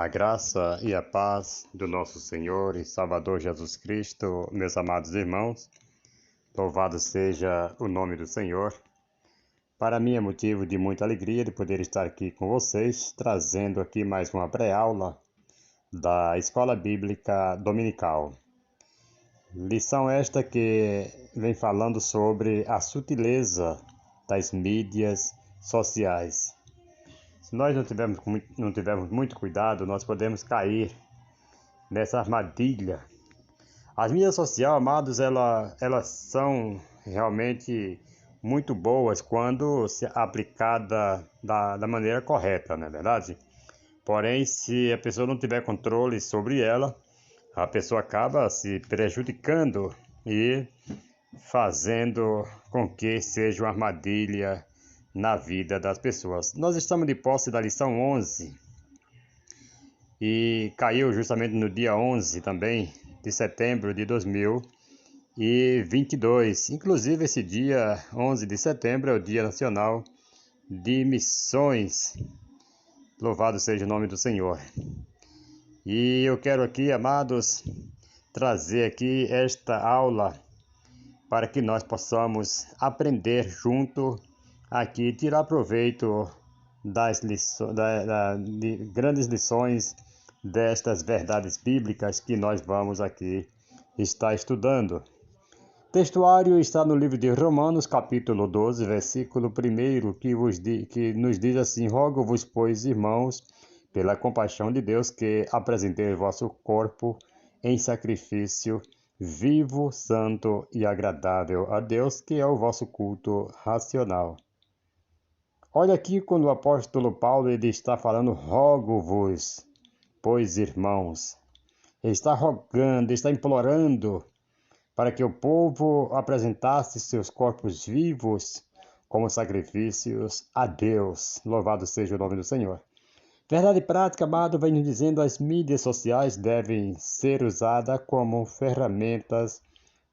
A graça e a paz do nosso Senhor e Salvador Jesus Cristo, meus amados irmãos, louvado seja o nome do Senhor. Para mim é motivo de muita alegria de poder estar aqui com vocês, trazendo aqui mais uma pré-aula da Escola Bíblica Dominical. Lição esta que vem falando sobre a sutileza das mídias sociais. Se nós não tivermos muito cuidado, nós podemos cair nessa armadilha. As mídias sociais, amados, elas são realmente muito boas quando aplicada da maneira correta, não é verdade? Porém, se a pessoa não tiver controle sobre ela, a pessoa acaba se prejudicando e fazendo com que seja uma armadilha na vida das pessoas. Nós estamos de posse da lição 11 e caiu justamente no dia 11 também de setembro de 2022. Inclusive esse dia 11 de setembro é o Dia Nacional de Missões. Louvado seja o nome do Senhor. E eu quero aqui, amados, trazer aqui esta aula para que nós possamos aprender junto aqui, tirar proveito das de grandes lições destas verdades bíblicas que nós vamos aqui estar estudando. O textuário está no livro de Romanos, capítulo 12, versículo 1, que nos diz assim: Rogo-vos, pois, irmãos, pela compaixão de Deus, que apresenteis vosso corpo em sacrifício vivo, santo e agradável a Deus, que é o vosso culto racional. Olha aqui quando o apóstolo Paulo ele está falando, rogo-vos, pois irmãos. Ele está rogando, está implorando para que o povo apresentasse seus corpos vivos como sacrifícios a Deus. Louvado seja o nome do Senhor. Verdade prática, amado, vem nos dizendo, as mídias sociais devem ser usadas como ferramentas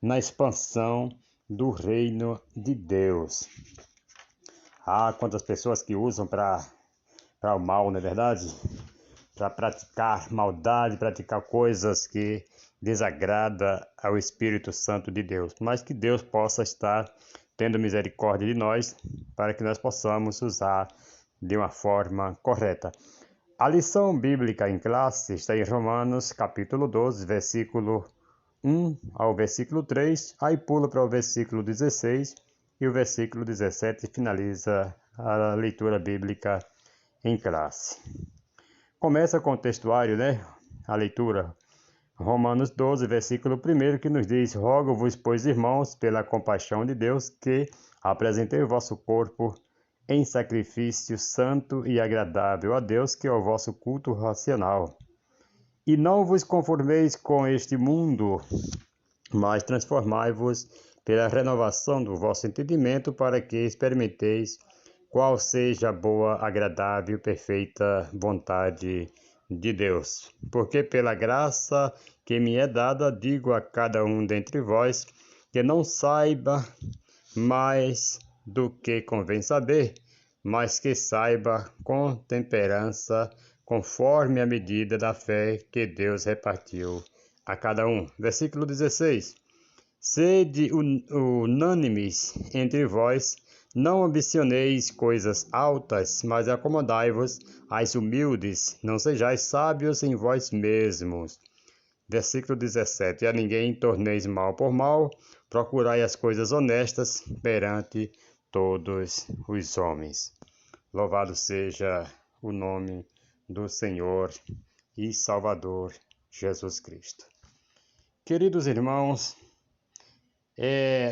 na expansão do reino de Deus. Há quantas pessoas que usam para o mal, não é verdade? Para praticar maldade, praticar coisas que desagradam ao Espírito Santo de Deus. Mas que Deus possa estar tendo misericórdia de nós, para que nós possamos usar de uma forma correta. A lição bíblica em classe está em Romanos, capítulo 12, versículo 1 ao versículo 3, aí pula para o versículo 16 e o versículo 17 finaliza a leitura bíblica em classe. Começa com o textuário, a leitura. Romanos 12, versículo 1, que nos diz: Rogo-vos, pois, irmãos, pela compaixão de Deus, que apresentei o vosso corpo em sacrifício santo e agradável a Deus, que é o vosso culto racional. E não vos conformeis com este mundo, mas transformai-vos pela renovação do vosso entendimento, para que experimenteis qual seja a boa, agradável e perfeita vontade de Deus. Porque pela graça que me é dada, digo a cada um dentre vós, que não saiba mais do que convém saber, mas que saiba com temperança, conforme a medida da fé que Deus repartiu a cada um. Versículo 16. Sede unânimes entre vós, não ambicioneis coisas altas, mas acomodai-vos às humildes, não sejais sábios em vós mesmos. Versículo 17. A ninguém torneis mal por mal, procurai as coisas honestas perante todos os homens. Louvado seja o nome do Senhor e Salvador Jesus Cristo. Queridos irmãos,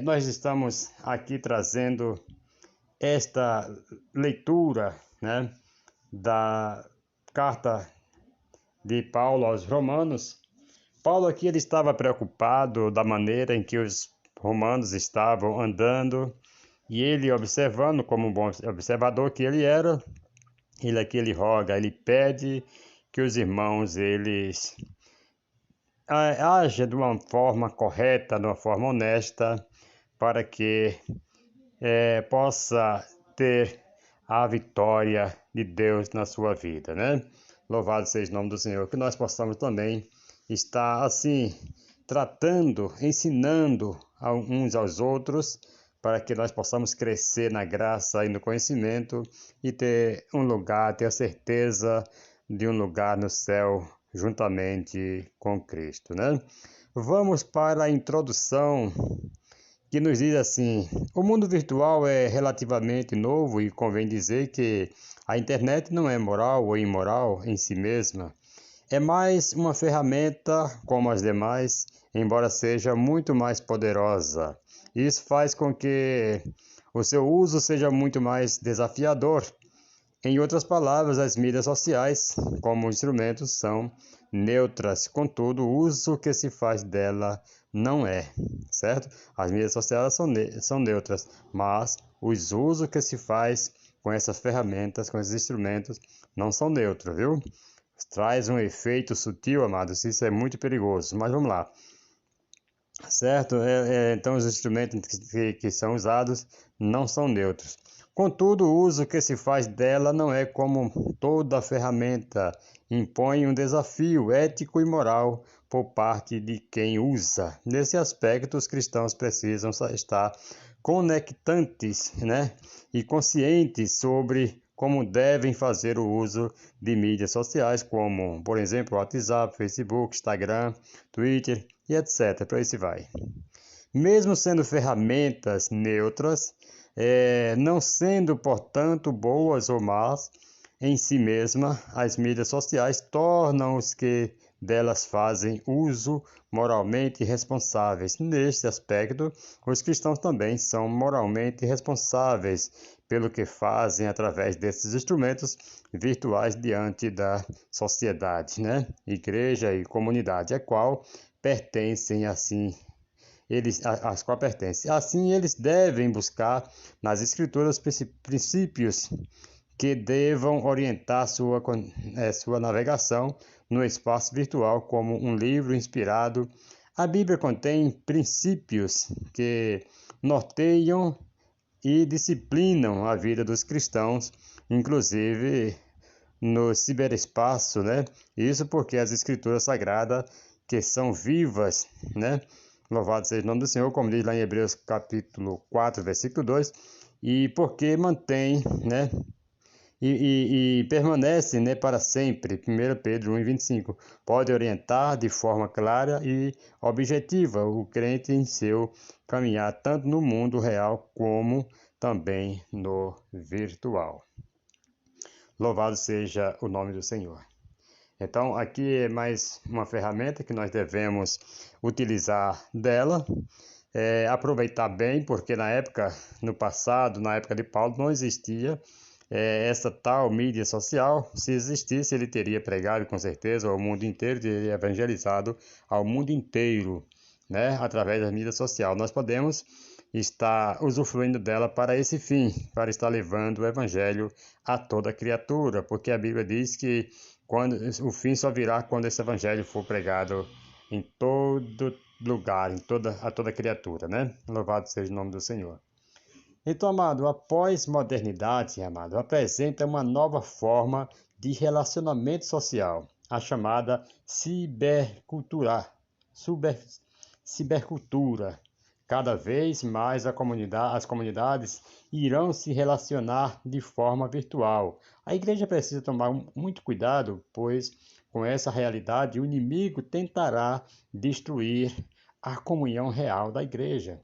nós estamos aqui trazendo esta leitura, da carta de Paulo aos Romanos. Paulo aqui ele estava preocupado da maneira em que os romanos estavam andando, e ele, observando como um bom observador que ele era, ele roga, ele pede que os irmãos eles ajam de uma forma correta, de uma forma honesta, para que possa ter a vitória de Deus na sua vida, Louvado seja o nome do Senhor, que nós possamos também estar assim, tratando, ensinando uns aos outros, para que nós possamos crescer na graça e no conhecimento e ter um lugar, ter a certeza de um lugar no céu juntamente com Cristo, né? Vamos para a introdução que nos diz assim: o mundo virtual é relativamente novo e convém dizer que a internet não é moral ou imoral em si mesma. É mais uma ferramenta como as demais, embora seja muito mais poderosa. Isso faz com que o seu uso seja muito mais desafiador. Em outras palavras, as mídias sociais, como instrumentos, são neutras, contudo, o uso que se faz dela não é, certo? As mídias sociais são neutras, mas os usos que se faz com essas ferramentas, com esses instrumentos, não são neutros, viu? Traz um efeito sutil, amados, isso é muito perigoso, mas vamos lá. Certo? Então, os instrumentos que são usados não são neutros. Contudo, o uso que se faz dela não é como toda ferramenta, impõe um desafio ético e moral por parte de quem usa. Nesse aspecto, os cristãos precisam estar conectantes, né, e conscientes sobre como devem fazer o uso de mídias sociais, como, por exemplo, WhatsApp, Facebook, Instagram, Twitter e etc. Para isso vai. Mesmo sendo ferramentas neutras, não sendo, portanto, boas ou más em si mesma, as mídias sociais tornam os que delas fazem uso moralmente responsáveis. Neste aspecto, os cristãos também são moralmente responsáveis pelo que fazem através desses instrumentos virtuais diante da sociedade, né? Igreja e comunidade, a qual pertencem assim às qual pertencem. Assim, eles devem buscar nas Escrituras princípios que devam orientar sua navegação no espaço virtual como um livro inspirado. A Bíblia contém princípios que norteiam e disciplinam a vida dos cristãos, inclusive no ciberespaço, né? Isso porque as Escrituras Sagradas, que são vivas, né? Louvado seja o nome do Senhor, como diz lá em Hebreus capítulo 4, versículo 2, e porque mantém, né? E permanece, né, para sempre. 1 Pedro 1,25. Pode orientar de forma clara e objetiva o crente em seu caminhar, tanto no mundo real como também no virtual. Louvado seja o nome do Senhor. Então, aqui é mais uma ferramenta que nós devemos utilizar dela, aproveitar bem, porque no passado, na época de Paulo, não existia essa tal mídia social. Se existisse, ele teria pregado com certeza ao mundo inteiro, teria evangelizado ao mundo inteiro, né, através da mídia social. Nós podemos estar usufruindo dela para esse fim, para estar levando o evangelho a toda criatura, porque a Bíblia diz que o fim só virá quando esse evangelho for pregado em todo lugar, a toda criatura, né? Louvado seja o nome do Senhor. Então, amado, a pós-modernidade, amado, apresenta uma nova forma de relacionamento social, a chamada cibercultura. Cibercultura. Cada vez mais as comunidades irão se relacionar de forma virtual. A igreja precisa tomar muito cuidado, pois com essa realidade o inimigo tentará destruir a comunhão real da igreja.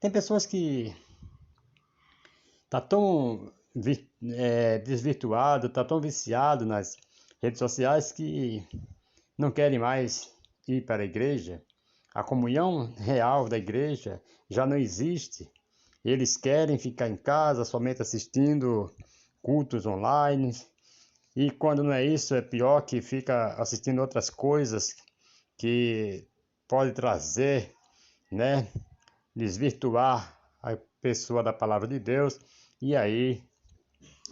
Tem pessoas que tá tão desvirtuado, tá tão viciado nas redes sociais que não querem mais ir para a igreja. A comunhão real da igreja já não existe. Eles querem ficar em casa somente assistindo cultos online. E quando não é isso, é pior, que fica assistindo outras coisas que pode trazer, né, desvirtuar a pessoa da palavra de Deus, e aí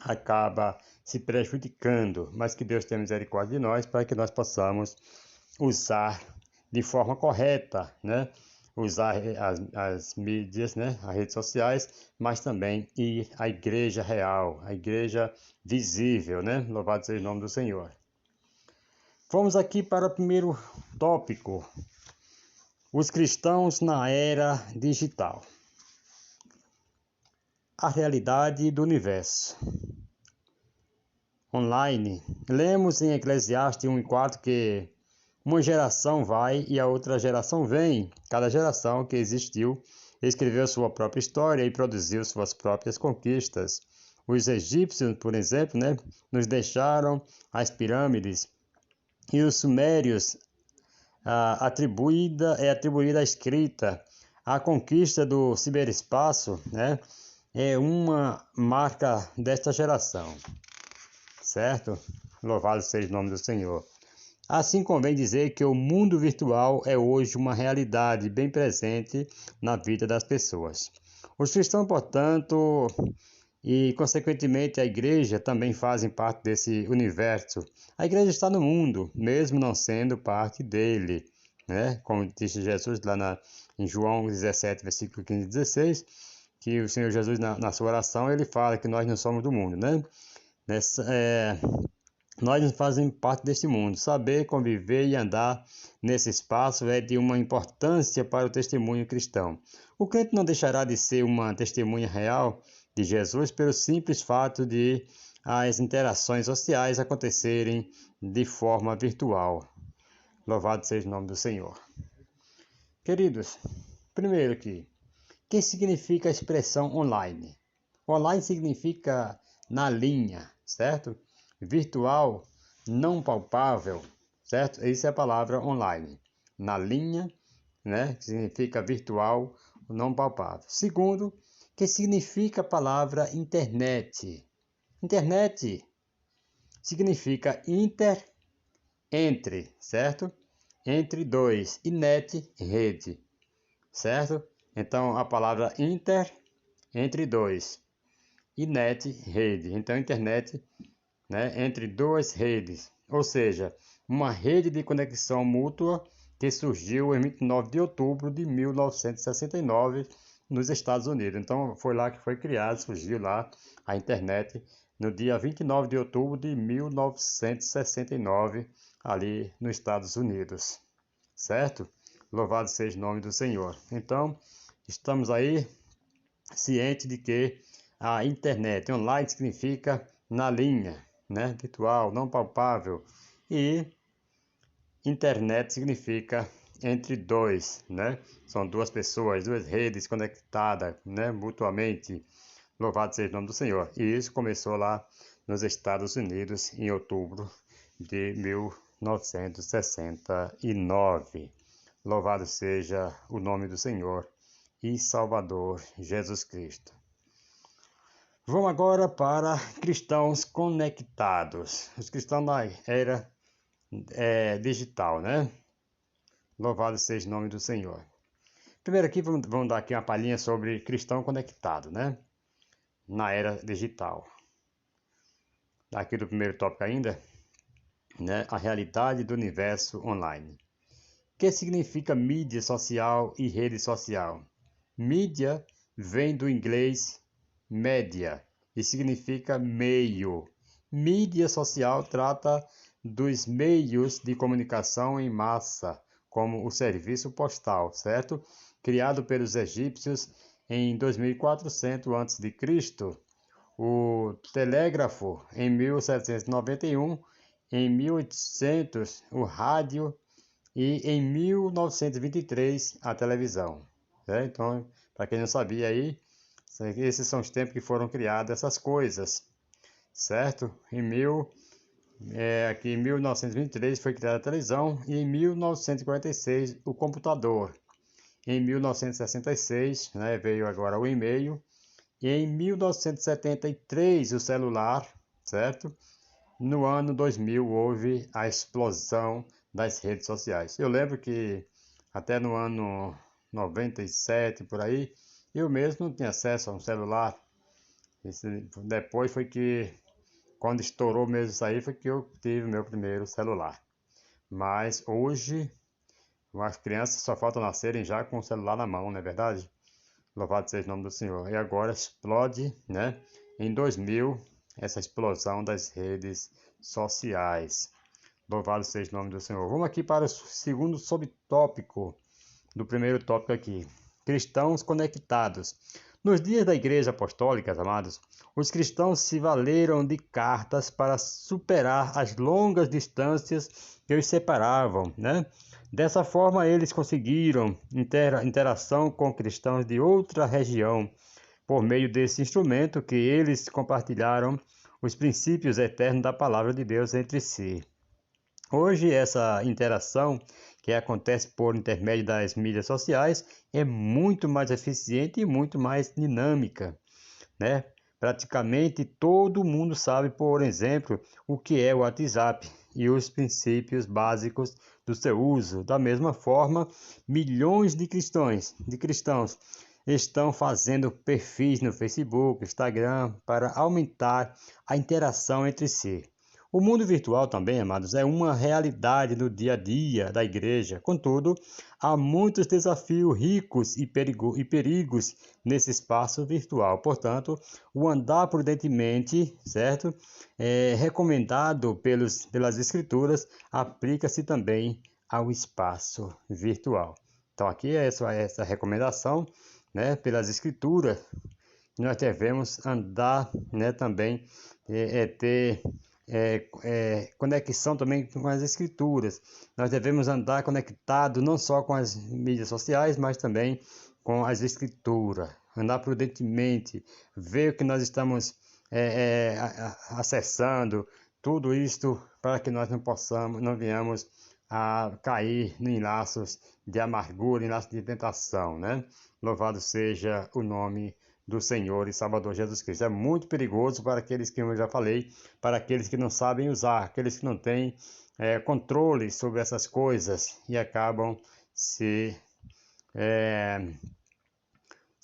acaba se prejudicando. Mas que Deus tenha misericórdia de nós para que nós possamos usar de forma correta, né, usar as mídias, né, as redes sociais, mas também ir à igreja real, à igreja visível, né? Louvado seja o nome do Senhor. Vamos aqui para o primeiro tópico: os cristãos na era digital. A realidade do universo. Online, lemos em Eclesiastes 1:4 que uma geração vai e a outra geração vem. Cada geração que existiu escreveu sua própria história e produziu suas próprias conquistas. Os egípcios, por exemplo, né, nos deixaram as pirâmides, e os sumérios é atribuída a escrita. A conquista do ciberespaço, né, é uma marca desta geração, certo? Louvado seja o nome do Senhor. Assim convém dizer que o mundo virtual é hoje uma realidade bem presente na vida das pessoas. Os cristãos, portanto, e consequentemente a igreja também fazem parte desse universo. A igreja está no mundo, mesmo não sendo parte dele, né? Como disse Jesus lá em João 17, versículo 15 e 16, que o Senhor Jesus, na sua oração, ele fala que nós não somos do mundo, né? Nós não fazemos parte deste mundo. Saber conviver e andar nesse espaço é de uma importância para o testemunho cristão. O crente não deixará de ser uma testemunha real de Jesus pelo simples fato de as interações sociais acontecerem de forma virtual. Louvado seja o nome do Senhor. Queridos, primeiro aqui, o que significa a expressão online? Online significa na linha, certo? Virtual, não palpável, certo? Essa é a palavra online. Na linha, né? Que significa virtual, não palpável. Segundo, que significa a palavra internet? Internet significa entre, certo? Entre dois, e net, rede, certo? Então, a palavra entre dois, e net, rede. Então, internet, né, entre duas redes, ou seja, uma rede de conexão mútua que surgiu em 29 de outubro de 1969 nos Estados Unidos. Então, foi lá que foi criado, surgiu lá a internet no dia 29 de outubro de 1969, ali nos Estados Unidos, certo? Louvado seja o nome do Senhor. Então, estamos aí cientes de que a internet online significa na linha, né? Virtual, não palpável, e internet significa entre dois, né? São duas pessoas, duas redes conectadas, né? Mutuamente. Louvado seja o nome do Senhor. E isso começou lá nos Estados Unidos em outubro de 1969. Louvado seja o nome do Senhor e Salvador Jesus Cristo. Vamos agora para cristãos conectados. Os cristãos na era digital, né? Louvado seja o nome do Senhor. Primeiro aqui, vamos dar aqui uma palhinha sobre cristão conectado, né? Na era digital. Aqui do primeiro tópico ainda, né? A realidade do universo online. O que significa mídia social e rede social? Mídia vem do inglês média e significa meio. Mídia social trata dos meios de comunicação em massa, como o serviço postal, certo? Criado pelos egípcios em 2400 a.C., o telégrafo em 1791, em 1800 o rádio e em 1923 a televisão. Certo? Então, para quem não sabia aí, esses são os tempos que foram criadas essas coisas, certo? Aqui em 1923 foi criada a televisão e em 1946 o computador. Em 1966, né, veio agora o e-mail e em 1973 o celular, certo? No ano 2000 houve a explosão das redes sociais. Eu lembro que até no ano 97 por aí, eu mesmo não tinha acesso a um celular. Depois foi que, quando estourou mesmo isso aí, foi que eu tive meu primeiro celular. Mas hoje As crianças só faltam nascerem já com o celular na mão, não é verdade? Louvado seja o nome do Senhor. E agora explode, né? Em 2000, essa explosão das redes sociais. Louvado seja o nome do Senhor. Vamos aqui para o segundo subtópico do primeiro tópico aqui. Cristãos conectados. Nos dias da Igreja Apostólica, amados, os cristãos se valeram de cartas para superar as longas distâncias que os separavam, né? Dessa forma, eles conseguiram interação com cristãos de outra região. Por meio desse instrumento que eles compartilharam os princípios eternos da palavra de Deus entre si. Hoje, essa interação que acontece por intermédio das mídias sociais é muito mais eficiente e muito mais dinâmica, né? Praticamente todo mundo sabe, por exemplo, o que é o WhatsApp e os princípios básicos do seu uso. Da mesma forma, milhões de cristãos estão fazendo perfis no Facebook, Instagram, para aumentar a interação entre si. O mundo virtual também, amados, é uma realidade no dia a dia da igreja. Contudo, há muitos desafios ricos e perigos nesse espaço virtual. Portanto, o andar prudentemente, certo? Recomendado pelas Escrituras, aplica-se também ao espaço virtual. Então, aqui é essa recomendação, né, pelas Escrituras. Nós devemos andar, né, também, ter conexão também com as escrituras. Nós devemos andar conectado não só com as mídias sociais, mas também com as escrituras. Andar prudentemente, ver o que nós estamos acessando, tudo isto para que nós não venhamos a cair em laços de amargura, em laços de tentação, né? Louvado seja o nome do Senhor e Salvador Jesus Cristo. É muito perigoso para aqueles que eu já falei, para aqueles que não sabem usar, aqueles que não têm controle sobre essas coisas e acabam se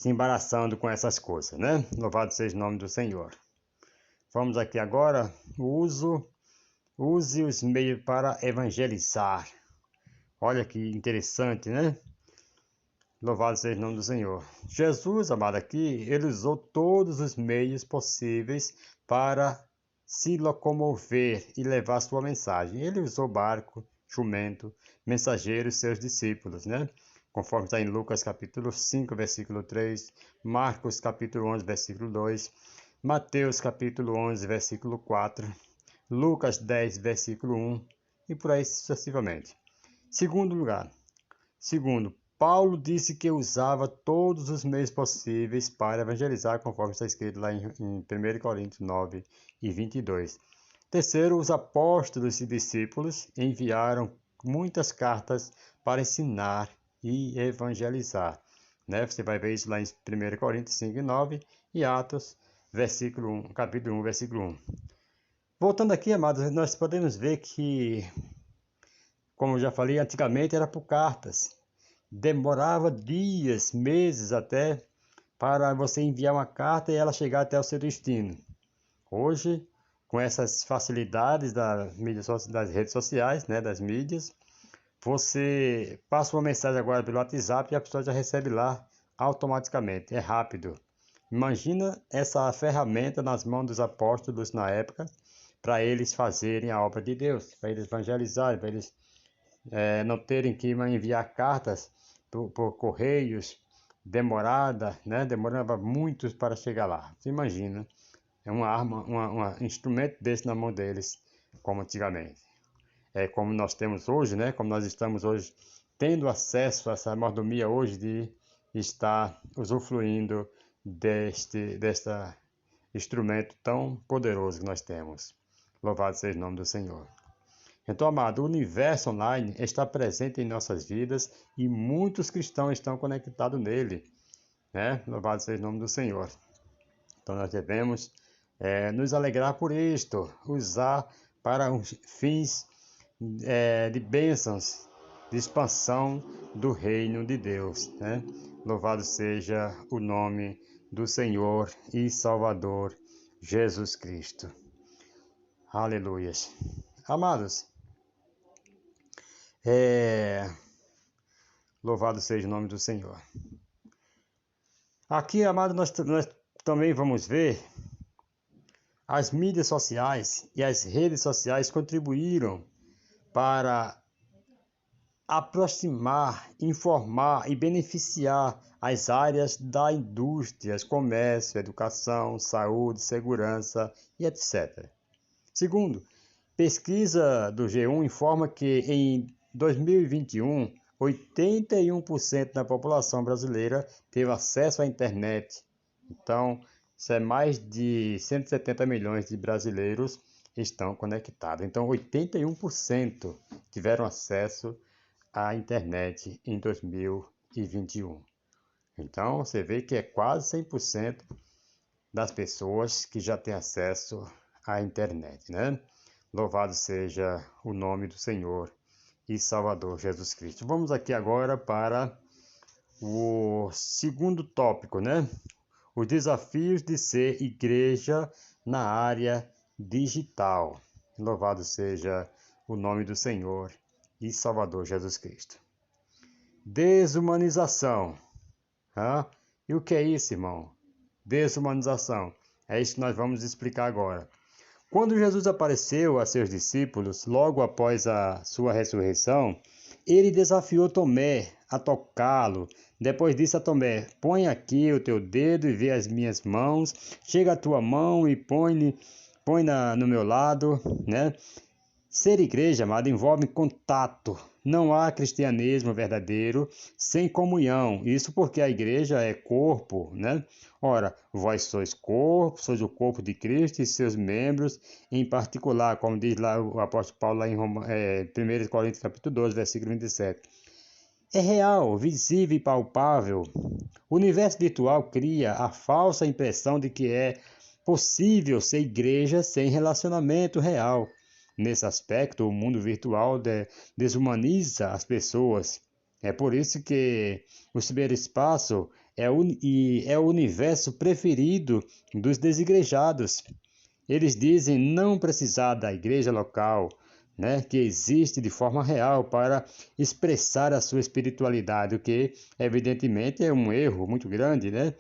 embaraçando com essas coisas, né? Louvado seja o nome do Senhor. Vamos aqui agora, use os meios para evangelizar. Olha que interessante, né? Louvado seja o nome do Senhor. Jesus, amado, aqui, ele usou todos os meios possíveis para se locomover e levar sua mensagem. Ele usou barco, jumento, mensageiros, seus discípulos, né? Conforme está em Lucas capítulo 5, versículo 3, Marcos capítulo 11, versículo 2, Mateus capítulo 11, versículo 4, Lucas 10, versículo 1 e por aí sucessivamente. Segundo, Paulo disse que usava todos os meios possíveis para evangelizar, conforme está escrito lá em 1 Coríntios 9 e 22. Terceiro, os apóstolos e discípulos enviaram muitas cartas para ensinar e evangelizar. Né? Você vai ver isso lá em 1 Coríntios 5 e 9 e Atos, capítulo 1, versículo 1. Voltando aqui, amados, nós podemos ver que, como eu já falei, antigamente era por cartas. Demorava dias, meses até, para você enviar uma carta e ela chegar até o seu destino. Hoje, com essas facilidades das redes sociais, né, das mídias, você passa uma mensagem agora pelo WhatsApp e a pessoa já recebe lá automaticamente. É rápido. Imagina essa ferramenta nas mãos dos apóstolos na época, para eles fazerem a obra de Deus, para eles evangelizarem, para eles não terem que enviar cartas por correios, né? Demorava muito para chegar lá. Você imagina, é uma arma, um instrumento desse na mão deles, como antigamente. É como nós temos hoje, né? Como nós estamos hoje tendo acesso a essa mordomia hoje de estar usufruindo deste instrumento tão poderoso que nós temos. Louvado seja o nome do Senhor. Então, amado, o universo online está presente em nossas vidas e muitos cristãos estão conectados nele, né? Louvado seja o nome do Senhor. Então, nós devemos nos alegrar por isto, usar para os fins de bênçãos, de expansão do reino de Deus, né? Louvado seja o nome do Senhor e Salvador Jesus Cristo. Aleluias. Amados, Louvado seja o nome do Senhor. Aqui, amado, nós também vamos ver as mídias sociais e as redes sociais contribuíram para aproximar, informar e beneficiar as áreas da indústria, comércio, educação, saúde, segurança e etc. Segundo, pesquisa do G1 informa que em 2021, 81% da população brasileira teve acesso à internet. Então, isso é mais de 170 milhões de brasileiros estão conectados. Então, 81% tiveram acesso à internet em 2021. Então, você vê que é quase 100% das pessoas que já têm acesso à internet, né? Louvado seja o nome do Senhor e Salvador Jesus Cristo. Vamos aqui agora para o segundo tópico, né? Os desafios de ser igreja na área digital. Louvado seja o nome do Senhor e Salvador Jesus Cristo. Desumanização. E o que é isso, irmão? Desumanização. É isso que nós vamos explicar agora. Quando Jesus apareceu a seus discípulos, logo após a sua ressurreição, ele desafiou Tomé a tocá-lo. Depois disse a Tomé: põe aqui o teu dedo e vê as minhas mãos, chega a tua mão e põe no meu lado, né? Ser igreja, amado, envolve contato. Não há cristianismo verdadeiro sem comunhão. Isso porque a igreja é corpo, né? Ora, vós sois corpo, sois o corpo de Cristo e seus membros, em particular, como diz lá o apóstolo Paulo lá em 1 Coríntios capítulo 12, versículo 27. É real, visível e palpável. O universo virtual cria a falsa impressão de que é possível ser igreja sem relacionamento real. Nesse aspecto, o mundo virtual desumaniza as pessoas. É por isso que o ciberespaço é o universo preferido dos desigrejados. Eles dizem não precisar da igreja local, né, que existe de forma real para expressar a sua espiritualidade, o que evidentemente é um erro muito grande, né?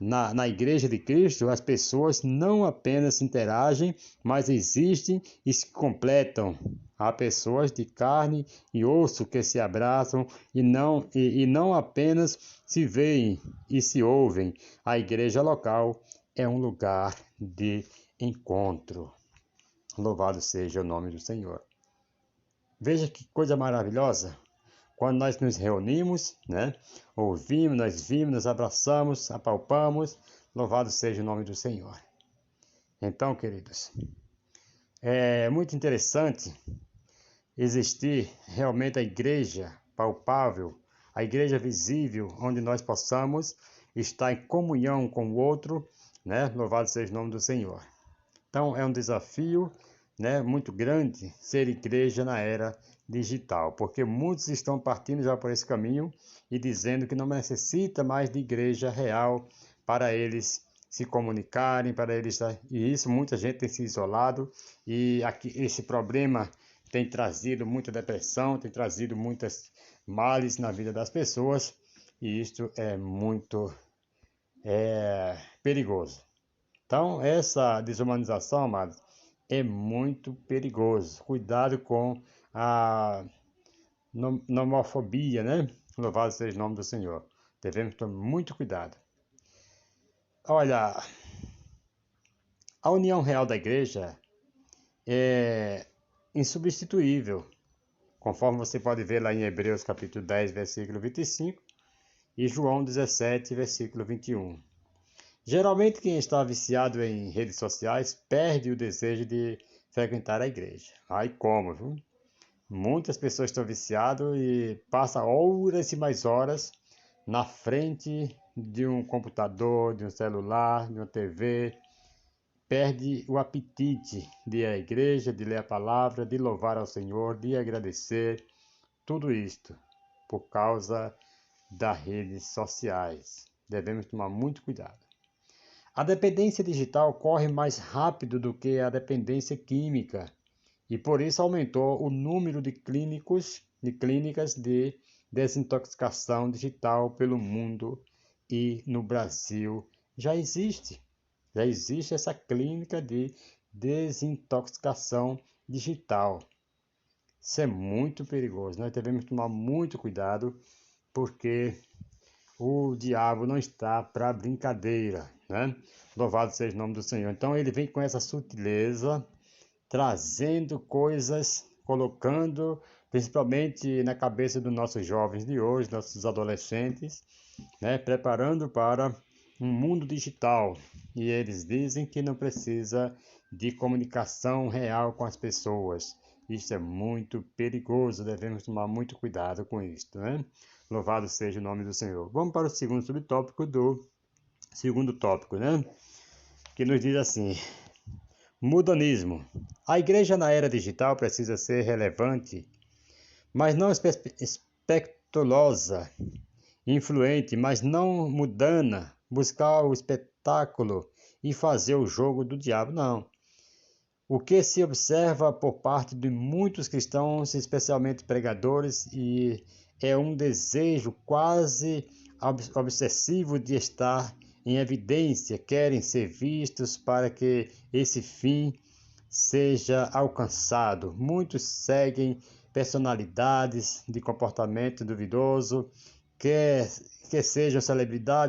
Na Igreja de Cristo, as pessoas não apenas interagem, mas existem e se completam. Há pessoas de carne e osso que se abraçam e não apenas se veem e se ouvem. A igreja local é um lugar de encontro. Louvado seja o nome do Senhor. Veja que coisa maravilhosa. Quando nós nos reunimos, né? Ouvimos, nós vimos, nos abraçamos, apalpamos. Louvado seja o nome do Senhor. Então, queridos, é muito interessante existir realmente a igreja palpável, a igreja visível, onde nós possamos estar em comunhão com o outro, né? Louvado seja o nome do Senhor. Então, é um desafio, né, muito grande ser igreja na era digital, porque muitos estão partindo já por esse caminho e dizendo que não necessita mais de igreja real para eles se comunicarem, para eles, e isso muita gente tem se isolado, e aqui esse problema tem trazido muita depressão, tem trazido muitas males na vida das pessoas, e isto é muito perigoso. Então, essa desumanização, amados, é muito perigoso. Cuidado com a nomofobia, né? Louvado seja o nome do Senhor. Devemos tomar muito cuidado. Olha, a união real da igreja é insubstituível, conforme você pode ver lá em Hebreus capítulo 10, versículo 25 e João 17, versículo 21. Geralmente quem está viciado em redes sociais perde o desejo de frequentar a igreja. Ai como, viu? Muitas pessoas estão viciadas e passam horas e mais horas na frente de um computador, de um celular, de uma TV. Perde o apetite de ir à igreja, de ler a palavra, de louvar ao Senhor, de agradecer. Tudo isto por causa das redes sociais. Devemos tomar muito cuidado. A dependência digital corre mais rápido do que a dependência química e por isso aumentou o número de clínicas de desintoxicação digital pelo mundo e no Brasil já existe. Já existe essa clínica de desintoxicação digital. Isso é muito perigoso. Nós devemos tomar muito cuidado, porque o diabo não está para brincadeira, né? Louvado seja o nome do Senhor. Então ele vem com essa sutileza, trazendo coisas, colocando principalmente na cabeça dos nossos jovens de hoje, nossos adolescentes, né? Preparando para um mundo digital. E eles dizem que não precisa de comunicação real com as pessoas. Isso é muito perigoso, devemos tomar muito cuidado com isso, né? Louvado seja o nome do Senhor. Vamos para o segundo subtópico do segundo tópico, né? Que nos diz assim: mudanismo. A igreja na era digital precisa ser relevante, mas não espectaculosa, influente, mas não mundana, buscar o espetáculo e fazer o jogo do diabo, não. O que se observa por parte de muitos cristãos, especialmente pregadores, e é um desejo quase obsessivo de estar em evidência, querem ser vistos para que esse fim seja alcançado. Muitos seguem personalidades de comportamento duvidoso, quer sejam celebridades